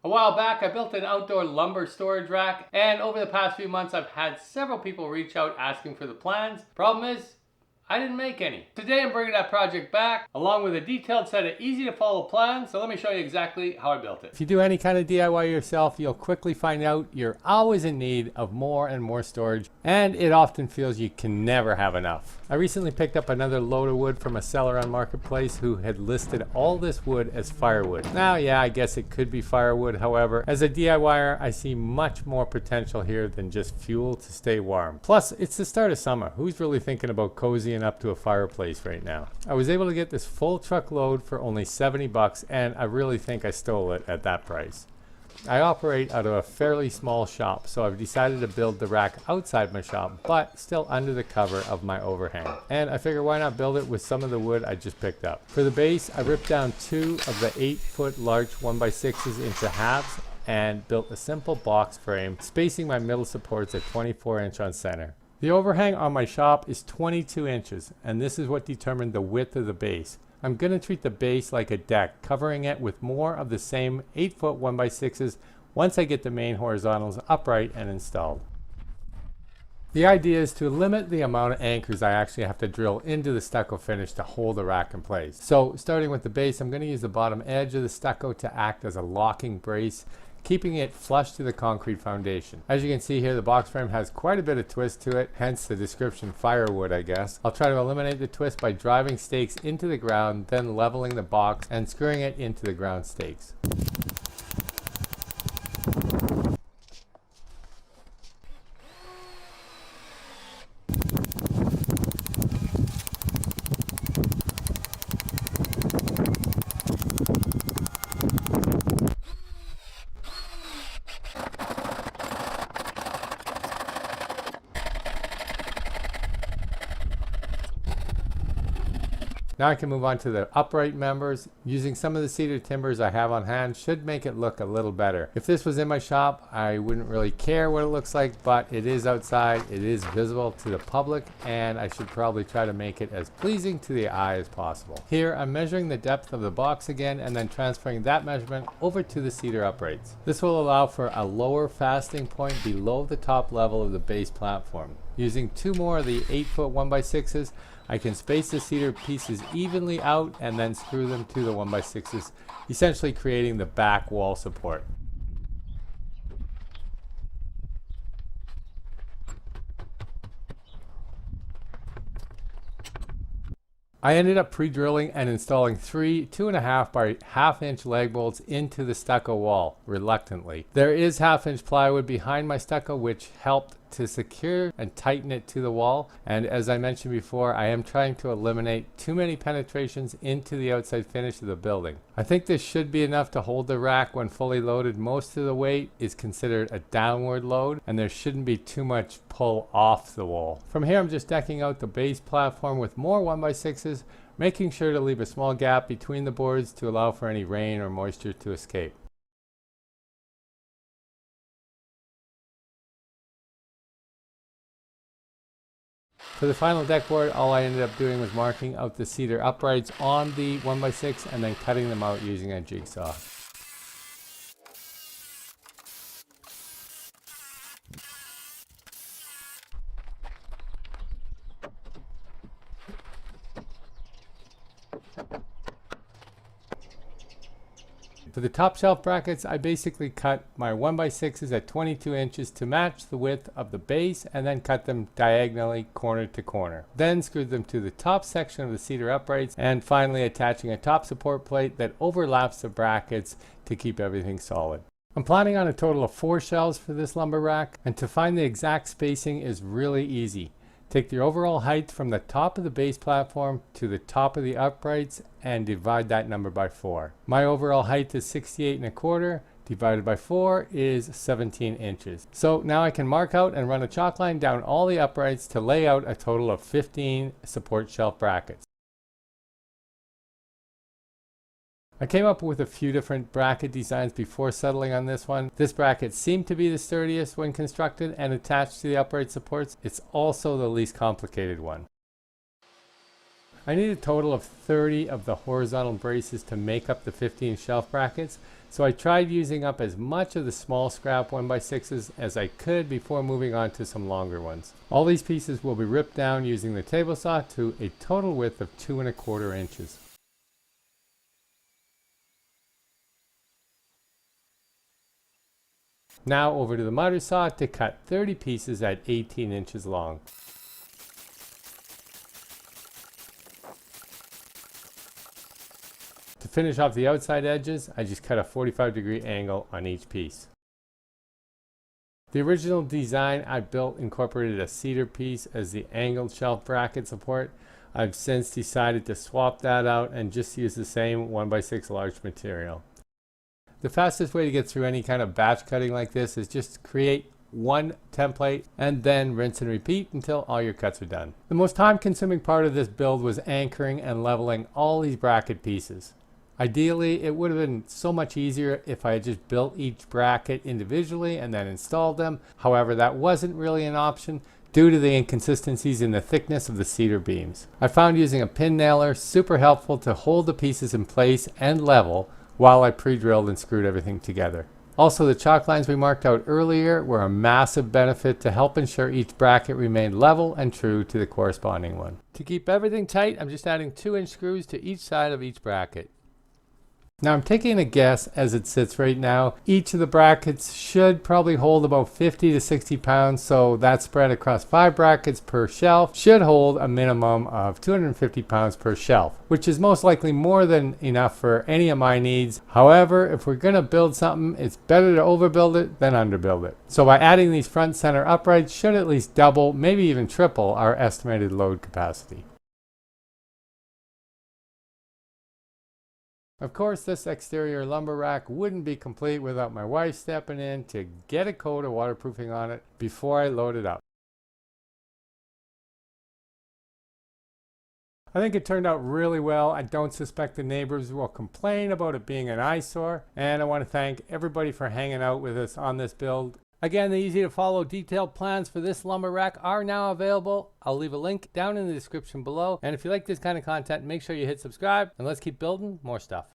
A while back, I built an outdoor lumber storage rack, and over the past few months, I've had several people reach out asking for the plans. Problem is, I didn't make any. Today I'm bringing that project back along with a detailed set of easy to follow plans, so let me show you exactly how I built it. If you do any kind of DIY yourself, you'll quickly find out you're always in need of more and more storage, and it often feels you can never have enough. I recently picked up another load of wood from a seller on Marketplace who had listed all this wood as firewood. Now, yeah, I guess it could be firewood. However, as a DIYer, I see much more potential here than just fuel to stay warm. Plus, it's the start of summer. Who's really thinking about cozying up to a fireplace right now? I was able to get this full truckload for only 70 bucks, and I really think I stole it at that price. I operate out of a fairly small shop, so I've decided to build the rack outside my shop, but still under the cover of my overhang. And I figure why not build it with some of the wood I just picked up. For the base, I ripped down 2 of the 8-foot large 1x6s into halves and built a simple box frame, spacing my middle supports at 24 inch on center. The overhang on my shop is 22 inches, and this is what determined the width of the base. I'm going to treat the base like a deck, covering it with more of the same 8-foot 1x6s once I get the main horizontals upright and installed. The idea is to limit the amount of anchors I actually have to drill into the stucco finish to hold the rack in place. So starting with the base, I'm going to use the bottom edge of the stucco to act as a locking brace, keeping it flush to the concrete foundation. As you can see here, the box frame has quite a bit of twist to it, hence the description firewood, I guess. I'll try to eliminate the twist by driving stakes into the ground, then leveling the box and screwing it into the ground stakes. Now I can move on to the upright members. Using some of the cedar timbers I have on hand should make it look a little better. If this was in my shop, I wouldn't really care what it looks like, but it is outside, it is visible to the public, and I should probably try to make it as pleasing to the eye as possible. Here I'm measuring the depth of the box again and then transferring that measurement over to the cedar uprights. This will allow for a lower fastening point below the top level of the base platform. Using 2 more of the 8-foot 1x6s, I can space the cedar pieces evenly out and then screw them to the 1x6s, essentially creating the back wall support. I ended up pre-drilling and installing 3 2.5 by 1/2 inch lag bolts into the stucco wall, reluctantly. There is 1/2 inch plywood behind my stucco which helped to secure and tighten it to the wall, and as I mentioned before, I am trying to eliminate too many penetrations into the outside finish of the building. I think this should be enough to hold the rack when fully loaded. Most of the weight is considered a downward load and there shouldn't be too much pull off the wall. From here I'm just decking out the base platform with more 1x6s, making sure to leave a small gap between the boards to allow for any rain or moisture to escape. For the final deck board, all I ended up doing was marking out the cedar uprights on the 1x6 and then cutting them out using a jigsaw. For the top shelf brackets, I basically cut my 1x6s at 22 inches to match the width of the base and then cut them diagonally corner to corner. Then screwed them to the top section of the cedar uprights and finally attaching a top support plate that overlaps the brackets to keep everything solid. I'm planning on a total of 4 shelves for this lumber rack, and to find the exact spacing is really easy. Take the overall height from the top of the base platform to the top of the uprights and divide that number by 4. My overall height is 68.25. Divided by 4 is 17 inches. So now I can mark out and run a chalk line down all the uprights to lay out a total of 15 support shelf brackets. I came up with a few different bracket designs before settling on this one. This bracket seemed to be the sturdiest when constructed and attached to the upright supports. It's also the least complicated one. I need a total of 30 of the horizontal braces to make up the 15 shelf brackets. So I tried using up as much of the small scrap 1x6s as I could before moving on to some longer ones. All these pieces will be ripped down using the table saw to a total width of 2¼ inches. Now over to the miter saw to cut 30 pieces at 18 inches long. To finish off the outside edges, I just cut a 45-degree angle on each piece. The original design I built incorporated a cedar piece as the angled shelf bracket support. I've since decided to swap that out and just use the same 1x6 large material. The fastest way to get through any kind of batch cutting like this is just create one template and then rinse and repeat until all your cuts are done. The most time-consuming part of this build was anchoring and leveling all these bracket pieces. Ideally, it would have been so much easier if I had just built each bracket individually and then installed them. However, that wasn't really an option due to the inconsistencies in the thickness of the cedar beams. I found using a pin nailer super helpful to hold the pieces in place and level while I pre-drilled and screwed everything together. Also, the chalk lines we marked out earlier were a massive benefit to help ensure each bracket remained level and true to the corresponding one. To keep everything tight, I'm just adding 2-inch screws to each side of each bracket. Now I'm taking a guess as it sits right now. Each of the brackets should probably hold about 50 to 60 pounds, so that spread across 5 brackets per shelf should hold a minimum of 250 pounds per shelf, which is most likely more than enough for any of my needs. However, if we're going to build something, it's better to overbuild it than underbuild it. So by adding these front center uprights should at least double, maybe even triple our estimated load capacity. Of course, this exterior lumber rack wouldn't be complete without my wife stepping in to get a coat of waterproofing on it before I load it up. I think it turned out really well. I don't suspect the neighbors will complain about it being an eyesore, and I want to thank everybody for hanging out with us on this build. Again, the easy to follow detailed plans for this lumber rack are now available. I'll leave a link down in the description below. And if you like this kind of content, make sure you hit subscribe and let's keep building more stuff.